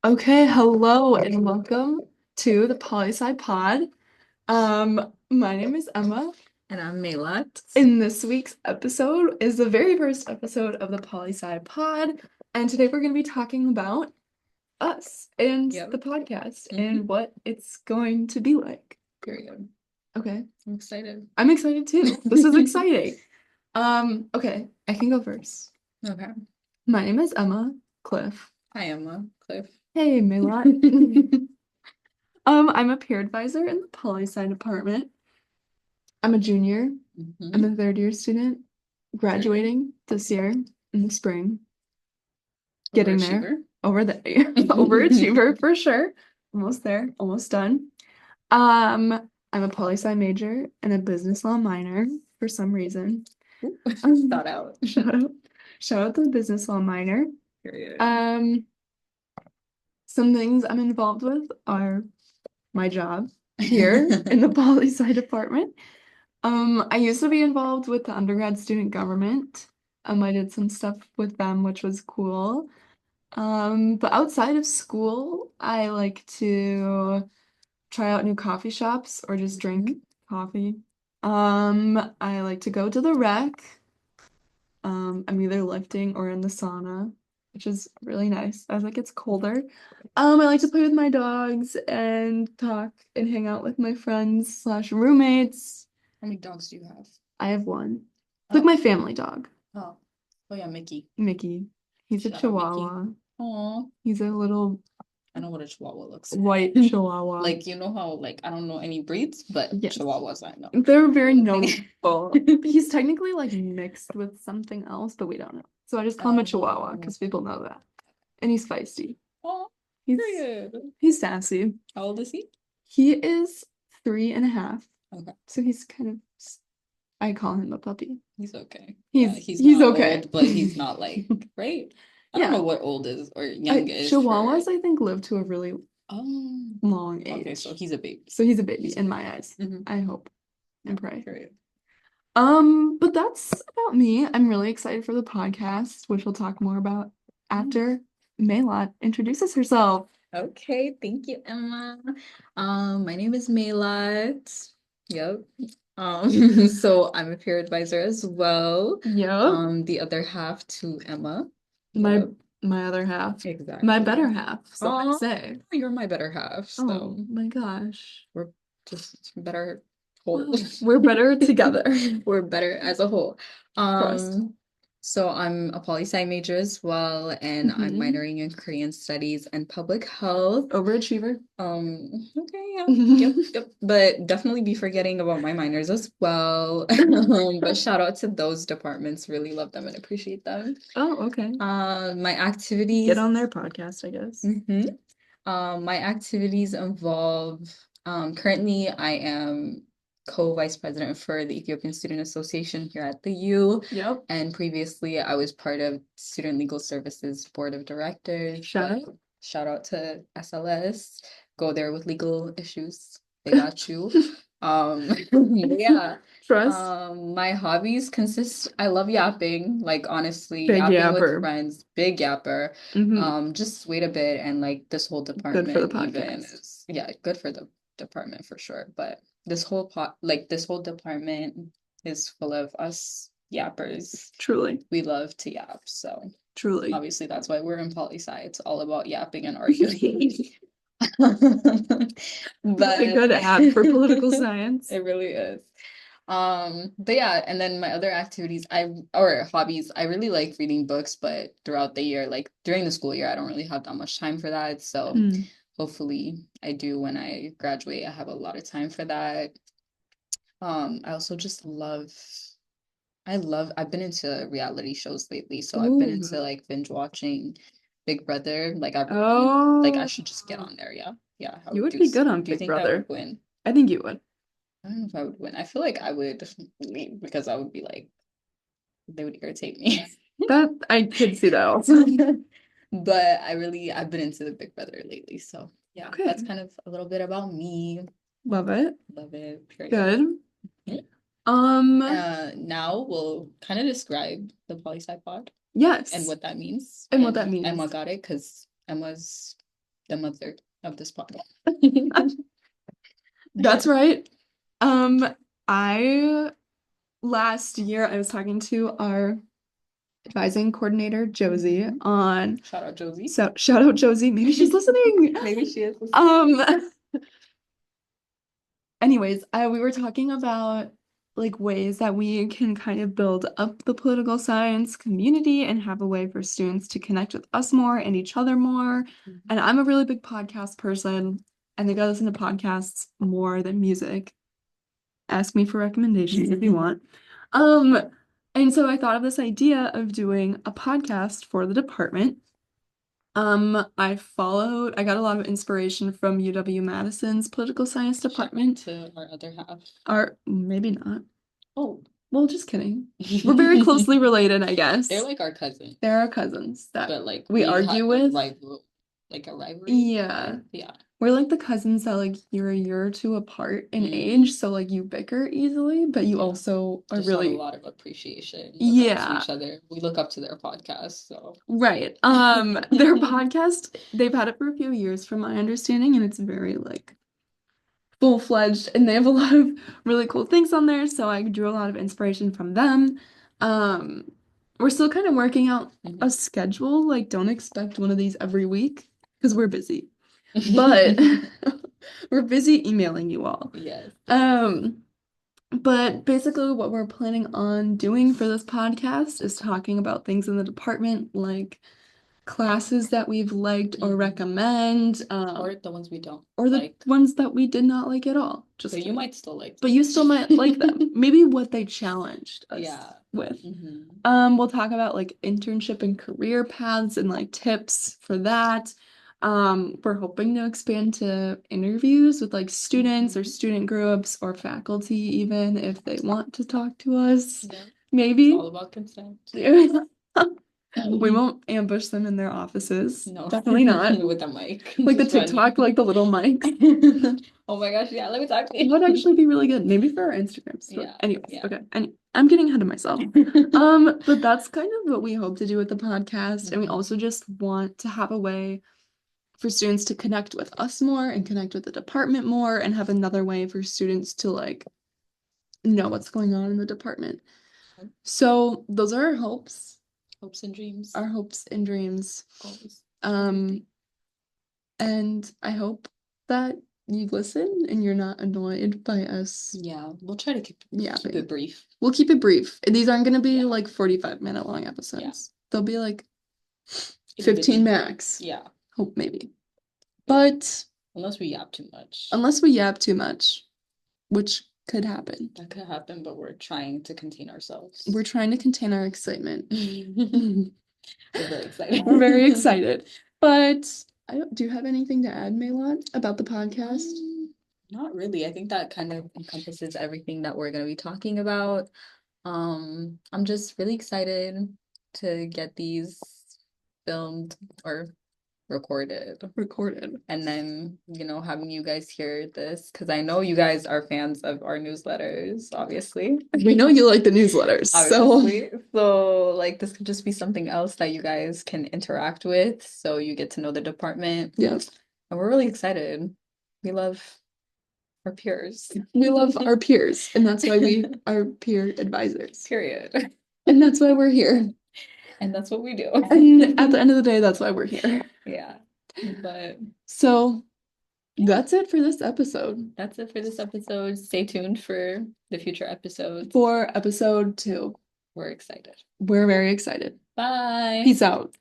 Okay, hello and welcome to the PoliSci Pod. My name is Emma, And I'm Melat. and this week's episode is the very first episode of the PoliSci Pod. And today we're going to be talking about us and Yep. the podcast Mhm. and what it's going to be like. Period. Okay, I'm excited. I'm excited too. This is exciting. Okay, I can go first. Okay. My name is Emma Cliff. Hi, Emma. Cliff. Hey, Melat. I'm a peer advisor in the poli-sci department. I'm a junior. I'm Mhm. a third year student, Period. graduating this year in the spring. Getting there. Overachiever. Over the overachiever for sure. Almost there, almost done. I'm a poli-sci major and a business law minor for some reason. Ooh, Um, Thought out. shout out, shout out to the business law minor. Period. Um, some things I'm involved with are my job here in the poli-sci department. I used to be involved with the undergrad student government. I did some stuff with them, which was cool. But outside of school, I like to try out new coffee shops or just drink Mhm. coffee. I like to go to the rec. I'm either lifting or in the sauna, which is really nice as it gets colder. I like to play with my dogs and talk and hang out with my friends slash roommates. How many dogs do you have? I have one. It's like Oh. my family dog, Oh. Oh yeah, Mickey. Mickey. He's a Shout out Mickey. Chihuahua. Oh. He's a little I know what a Chihuahua looks white like. Chihuahua. Like, you know how, like, I don't know any breeds, but Yes. Chihuahuas I know. They're very noticeable. He's technically like mixed with something else, but we don't know. So I just call him a Chihuahua Oh. because people know that. And he's feisty. Oh. He's Period. he's sassy. How old is he? He is 3.5. Okay. So he's kind of I call him a puppy. He's okay. Yeah, He's he's he's not okay. old, but he's not like, right? I don't Yeah. know what old is or young is for. Chihuahuas, I think, live to a really Um, long okay, age. so he's a baby. So he's a baby He's in okay. my eyes. Hmm. I hope Yeah, and pray. period. But that's about me. I'm really excited for the podcast, which we'll talk more about after Melat introduces herself. Okay, thank you, Emma. My name is Melat. Yep. So I'm a peer advisor as well. Yep. The other half to Emma. My Yep, my other half. My exactly. better half, so I Oh, say. you're my better half, Oh so my gosh. we're just better whole. We're better together. We're better as a whole. Trust. So I'm a poli-sci major as well, and I'm Hmm. minoring in Korean studies and public health. Overachiever. Okay, yeah, yep. But definitely be forgetting about my minors as well. But shout out to those departments. Really love them and appreciate them. Oh, okay. My Get activities. on their podcast, I guess. Mhm. My activities involve, currently I am co-vice president for the Ethiopian Student Association here at the U. Yep. And previously I was part of Student Legal Services Board of Directors. Shout But out. shout out to SLS. Go there with legal issues. They got you. Yeah. Trust. My hobbies consist, I love yapping, like honestly, Big yapping with yapper. friends, big yapper. Hmm. Just wait a bit, and like this whole Good for the department even podcast. is, yeah, good for the department for sure. But this whole like this whole department is full of us yappers. Truly. We love to yap, so Truly. obviously that's why we're in poli-sci. It's all about yapping and arguing. Really But good app for political science. it really is. But yeah, and then my other activities, or hobbies, I really like reading books, but throughout the year, like during the school year, I don't really have that much time for that. So Mm. hopefully I do when I graduate. I have a lot of time for that. I also just I've been into reality shows lately, so I've been Ooh. into like binge watching Big Brother. Like I really like I Oh, should just get on there. Yeah. Yeah. you would be good on Do you Big think that would Brother. win? I think you would. I don't know if I would win. I feel like I would leave because I would be like, they would irritate me. That I could see that also. But I've been into the Big Brother lately. So yeah, that's Okay. kind of a little bit about me. Love it. Love it, period. Good. Yeah. Um, Now we'll kind of describe the PoliSci Pod and yes. what that means. And what that And Emma means. got it because Emma's the mother of this podcast. That's right. I last year I was talking to our advising coordinator Josie on Shout out Josie. so shout out Josie. Maybe she's listening. Maybe she is listening. Anyways, we were talking about like ways that we can kind of build up the political science community and have a way for students to connect with us more and each other more. And I'm a really big podcast person. I think I listen to podcasts more than music. Ask me for recommendations if you want. And so I thought of this idea of doing a podcast for the department. I got a lot of inspiration from UW-Madison's political science department. To our other half. Maybe not. Oh. Well, just kidding. We're very closely related, I guess. They're like our cousins. They're our cousins that but like we argue with. Like a rivalry. Yeah. Yeah. We're like the cousins that like you're a year or two apart in age, so like you bicker easily, but you also are just really have a lot of appreciation. Yeah. To each other. We look up to their podcast, so right. Their podcast, they've had it for a few years from my understanding, and it's very like full-fledged, and they have a lot of really cool things on there, so I drew a lot of inspiration from them. We're still kind of working out a schedule, like don't expect one of these every week because we're busy. But we're busy emailing you all. Yes. But basically what we're planning on doing for this podcast is talking about things in the department, like classes that we've liked or recommend, or the ones we don't or the like. ones that we did not like at all. Just so you might still like them. But you still might like them. Maybe what they challenged us with. We'll talk about like internship and career paths and like tips for that. We're hoping to expand to interviews with like students or student groups or faculty even if they want to talk to us. Yeah. Maybe. It's all about consent. We won't ambush them in their offices. No. Definitely not. With a mic. Like the TikTok, like the little mic. Oh my gosh, yeah, let me talk to you. It would actually be really good. Maybe for our Instagrams. Yeah. Anyways, yeah. Okay. I'm getting ahead of myself. But that's kind of what we hope to do with the podcast. And we also just want to have a way for students to connect with us more and connect with the department more and have another way for students to like know what's going on in the department. So those are our hopes. Hopes and dreams. Our hopes and dreams. Goals. And I hope that you listen and you're not annoyed by us. Yeah, we'll try to keep it brief. We'll keep it brief. These aren't going to be like 45-minute long episodes. Yeah. They'll be like 15 max. Yeah. Hope maybe. But unless we yap too much. Which could happen. That could happen, but we're trying to contain ourselves. We're trying to contain our excitement. We're very excited. We're very excited. But do you have anything to add, Melat, about the podcast? Not really. I think that kind of encompasses everything that we're going to be talking about. I'm just really excited to get these filmed or recorded and then having you guys hear this because I know you guys are fans of our newsletters. Obviously we know you like the newsletters, so like this could just be something else that you guys can interact with so you get to know the department. Yes. And we're really excited. We love our peers. We love our peers, and that's why we are peer advisors, period. And that's why we're here. And that's what we do. And at the end of the day, that's why we're here. Yeah. But so that's it for this episode. Stay tuned for the future episodes. For episode 2. We're excited. We're very excited. Bye. Peace out.